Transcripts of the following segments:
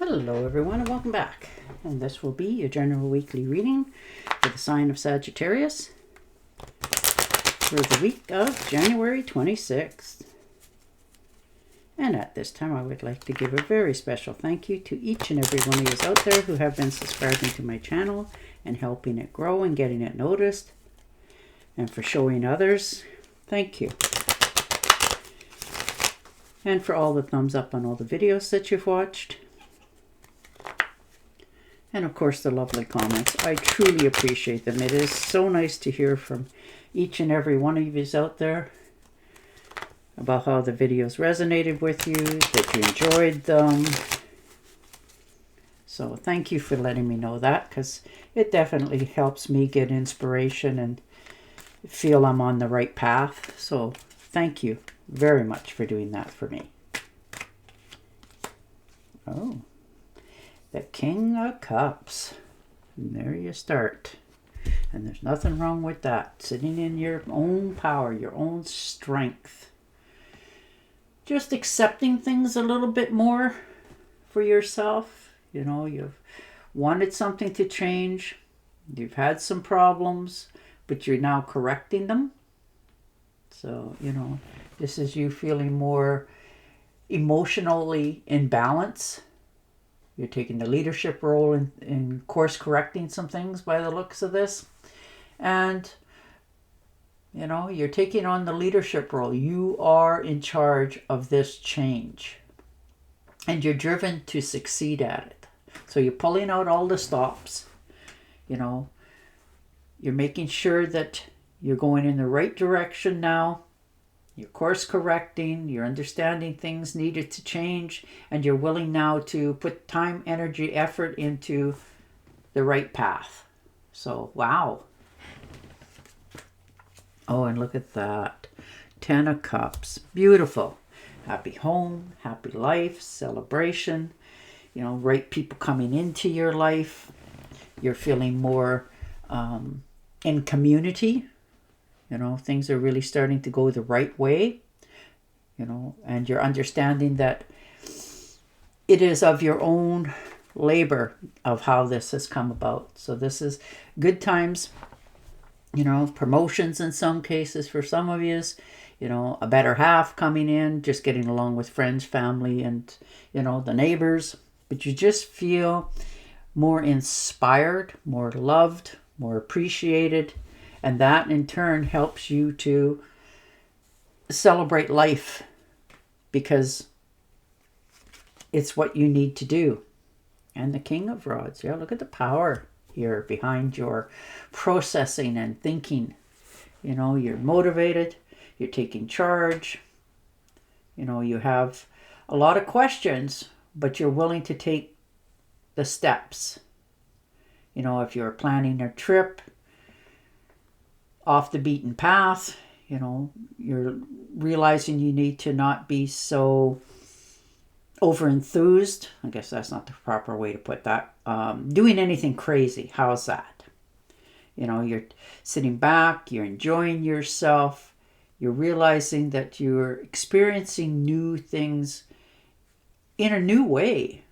Hello everyone and welcome back. And this will be your general weekly reading for the sign of Sagittarius for the week of January 26th. And at this time I would like to give a very special thank you to each and every one of you out there who have been subscribing to my channel and helping it grow and getting it noticed. And for showing others, thank you. And for all the thumbs up on all the videos that you've watched. And of course the lovely comments. I truly appreciate them. It is so nice to hear from each and every one of you out there about how the videos resonated with you, that you enjoyed them. So thank you for letting me know that, because it definitely helps me get inspiration and feel I'm on the right path. So thank you very much for doing that for me. Oh. The King of Cups. And there you start. And there's nothing wrong with that. Sitting in your own power, your own strength. Just accepting things a little bit more for yourself. You know, you've wanted something to change. You've had some problems, but you're now correcting them. So, you know, this is you feeling more emotionally in balance. You're taking the leadership role in course correcting some things by the looks of this. And, you know, you're taking on the leadership role. You are in charge of this change. And you're driven to succeed at it. So you're pulling out all the stops. You know, you're making sure that you're going in the right direction now. You're course correcting, you're understanding things needed to change, and you're willing now to put time, energy, effort into the right path. So, wow. Oh, and look at that. 10 of Cups. Beautiful. Happy home, happy life, celebration. You know, right people coming into your life. You're feeling more in community. You know, things are really starting to go the right way, you know, and you're understanding that it is of your own labor of how this has come about. So this is good times, you know, promotions in some cases for some of you, you know, a better half coming in, just getting along with friends, family, and, you know, the neighbors. But you just feel more inspired, more loved, more appreciated. And that in turn helps you to celebrate life because it's what you need to do. And the King of Rods, yeah, look at the power here behind your processing and thinking. You know, you're motivated, you're taking charge. You know, you have a lot of questions, but you're willing to take the steps. You know, if you're planning a trip, off the beaten path, you know, you're realizing you need to not be so over enthused. I guess that's not the proper way to put that. Doing anything crazy. How's that? You know, you're sitting back, you're enjoying yourself, you're realizing that you're experiencing new things in a new way.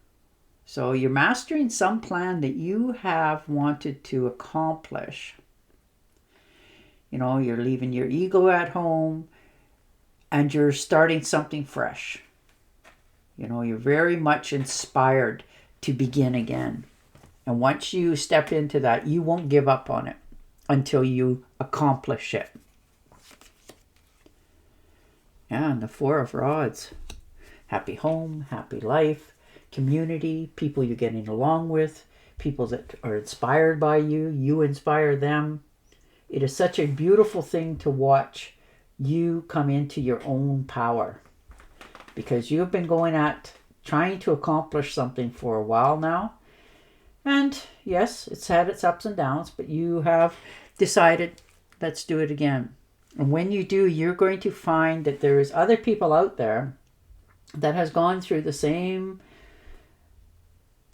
So you're mastering some plan that you have wanted to accomplish. You know, you're leaving your ego at home and you're starting something fresh. You know, you're very much inspired to begin again. And once you step into that, you won't give up on it until you accomplish it. Yeah, and the Four of Rods. Happy home, happy life, community, people you're getting along with, people that are inspired by you, you inspire them. It is such a beautiful thing to watch you come into your own power because you've been going at trying to accomplish something for a while now. And yes, it's had its ups and downs, but you have decided, let's do it again. And when you do, you're going to find that there is other people out there that has gone through the same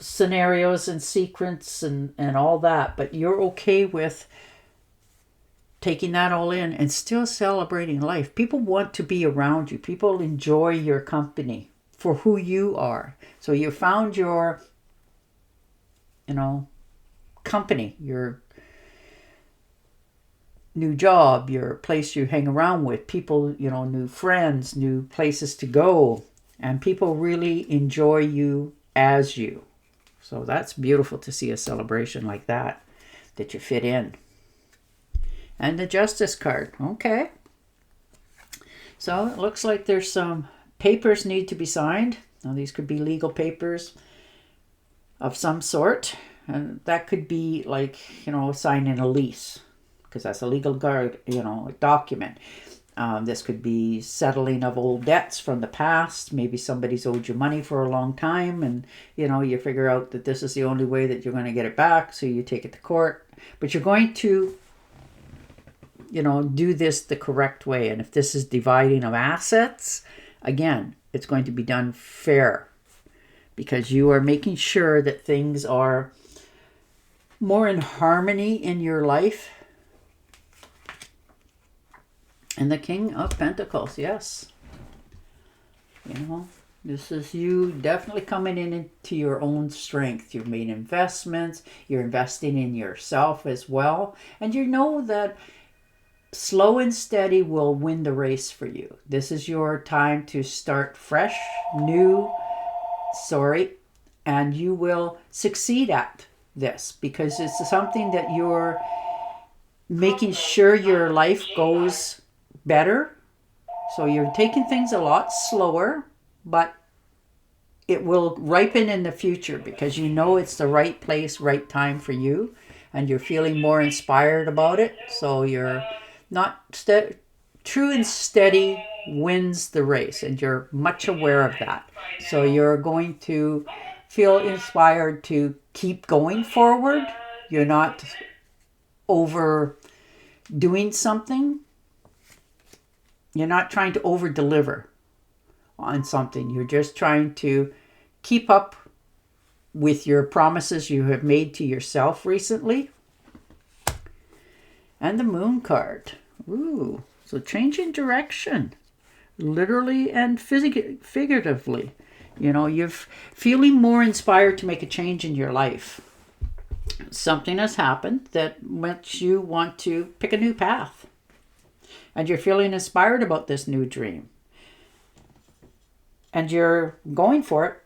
scenarios and sequence and all that, but you're okay with taking that all in and still celebrating life. People want to be around you. People enjoy your company. for who you are. So you found your, company, your new job, your place you hang around with, people, new friends, new places to go, and people really enjoy you as you. So that's beautiful to see a celebration like that you fit in. And the Justice card. Okay. So it looks like there's some papers need to be signed. Now these could be legal papers of some sort. And that could be like, signing a lease, because that's a legal document. This could be settling of old debts from the past. Maybe somebody's owed you money for a long time, and you figure out that this is the only way that you're going to get it back, so you take it to court. But you're going to do this the correct way. And if this is dividing of assets, again, it's going to be done fair, because you are making sure that things are more in harmony in your life. And the King of Pentacles, yes. This is you definitely coming into your own strength. You've made investments. You're investing in yourself as well. And you know that slow and steady will win the race for you. This is your time to start fresh, and you will succeed at this, because it's something that you're making sure your life goes better. So you're taking things a lot slower, but it will ripen in the future, because it's the right place, right time for you, and you're feeling more inspired about it. So you're not true and steady wins the race, and you're much aware of that. So you're going to feel inspired to keep going forward. You're not overdoing something. You're not trying to over deliver on something. You're just trying to keep up with your promises you have made to yourself recently. And the Moon card. Ooh, so changing direction, literally and figuratively. You're feeling more inspired to make a change in your life. Something has happened that makes you want to pick a new path. And you're feeling inspired about this new dream. And you're going for it.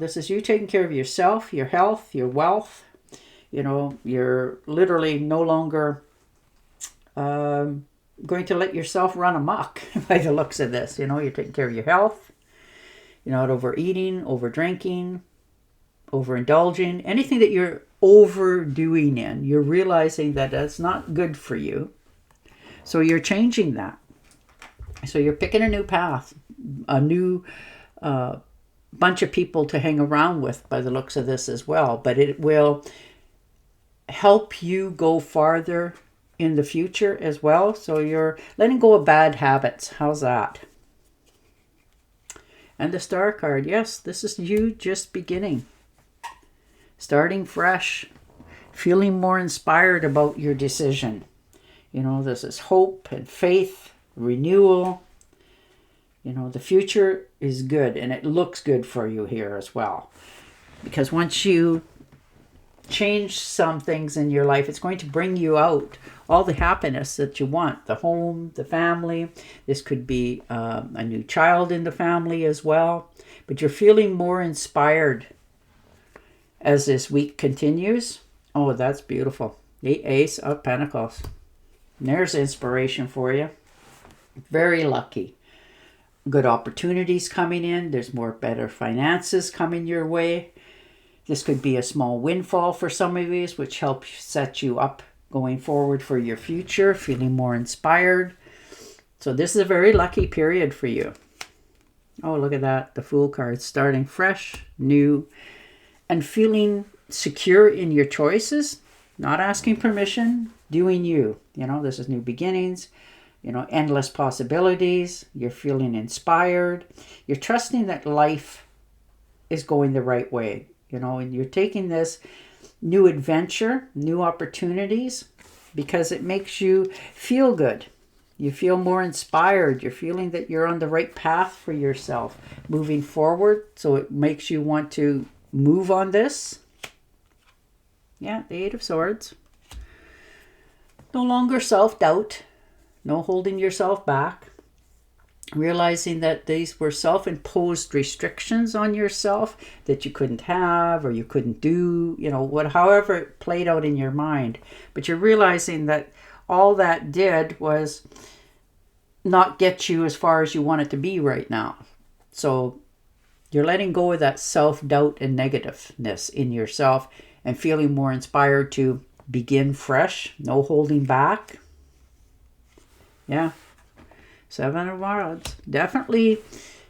This is you taking care of yourself, your health, your wealth. You're literally no longer going to let yourself run amok by the looks of this. You're taking care of your health. You're not overeating, over drinking, overindulging. Anything that you're overdoing in, you're realizing that that's not good for you. So you're changing that. So you're picking a new path, a new bunch of people to hang around with by the looks of this as well. But it will help you go farther in the future as well. So you're letting go of bad habits. How's that? And the Star card. Yes, this is you just beginning. Starting fresh. Feeling more inspired about your decision. This is hope and faith, renewal. The future is good, and it looks good for you here as well. Because once you change some things in your life, it's going to bring you out all the happiness that you want. The home, the family. This could be a new child in the family as well. But you're feeling more inspired as this week continues. Oh, that's beautiful. The Ace of Pentacles. There's inspiration for you. Very lucky. Good opportunities coming in. There's more better finances coming your way. This could be a small windfall for some of you, which helps set you up going forward for your future, feeling more inspired. So this is a very lucky period for you. Oh, look at that. The Fool card. Starting fresh, new, and feeling secure in your choices. Not asking permission, doing you. This is new beginnings. Endless possibilities. You're feeling inspired. You're trusting that life is going the right way. And you're taking this new adventure, new opportunities, because it makes you feel good. You feel more inspired. You're feeling that you're on the right path for yourself, moving forward. So it makes you want to move on this. Yeah, the Eight of Swords. No longer self-doubt. No holding yourself back. Realizing that these were self-imposed restrictions on yourself that you couldn't have or you couldn't do, however it played out in your mind. But you're realizing that all that did was not get you as far as you want it to be right now. So you're letting go of that self-doubt and negativeness in yourself and feeling more inspired to begin fresh. No holding back. Yeah. Seven of Wands. Definitely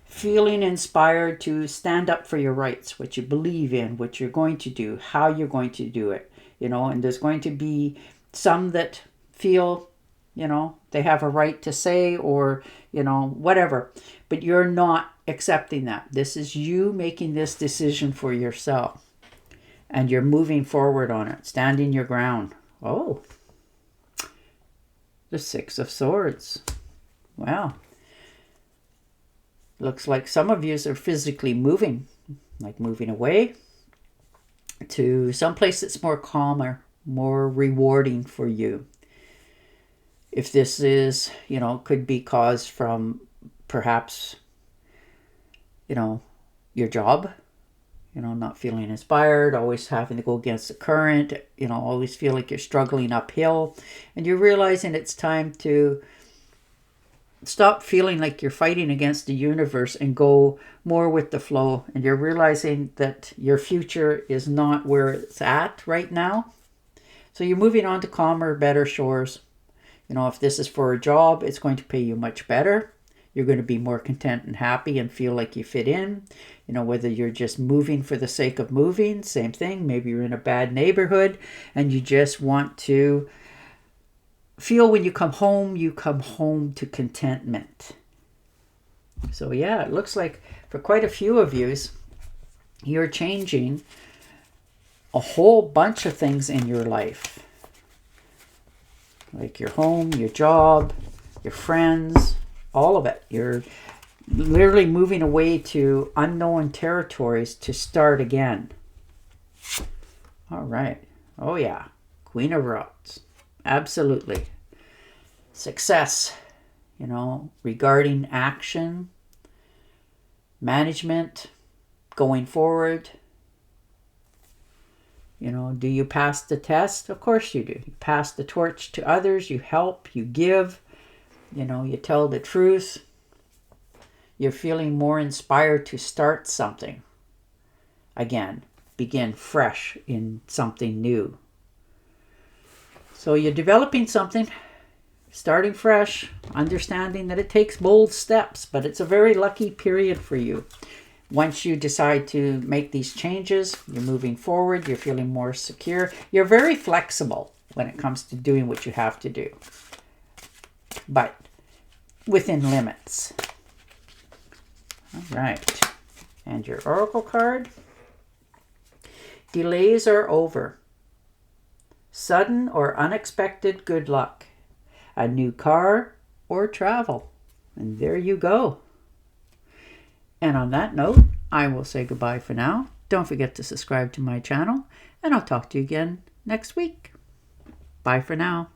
feeling inspired to stand up for your rights, what you believe in, what you're going to do, how you're going to do it. And there's going to be some that feel, they have a right to say or, whatever. But you're not accepting that. This is you making this decision for yourself. And you're moving forward on it, standing your ground. Oh, the Six of Swords. Wow. Looks like some of you are physically moving, like moving away to someplace that's more calmer, more rewarding for you. If this is, could be caused from perhaps, your job, not feeling inspired, always having to go against the current, always feel like you're struggling uphill. And you're realizing it's time to stop feeling like you're fighting against the universe and go more with the flow. And you're realizing that your future is not where it's at right now. So you're moving on to calmer, better shores. If this is for a job, it's going to pay you much better. You're going to be more content and happy and feel like you fit in. Whether you're just moving for the sake of moving, same thing. Maybe you're in a bad neighborhood and you just want to feel when you come home to contentment. So yeah, it looks like for quite a few of you, you're changing a whole bunch of things in your life. Like your home, your job, your friends, all of it. You're literally moving away to unknown territories to start again. All right. Oh yeah. Queen of Rods. Absolutely. Success, regarding action, management, going forward. Do you pass the test? Of course you do. You pass the torch to others. You help, you give, you tell the truth. You're feeling more inspired to start something. Again, begin fresh in something new. So you're developing something, starting fresh, understanding that it takes bold steps, but it's a very lucky period for you. Once you decide to make these changes, you're moving forward, you're feeling more secure. You're very flexible when it comes to doing what you have to do, but within limits. All right. And your Oracle card. Delays are over. Sudden or unexpected good luck. A new car or travel. And there you go. And on that note, I will say goodbye for now. Don't forget to subscribe to my channel, and I'll talk to you again next week. Bye for now.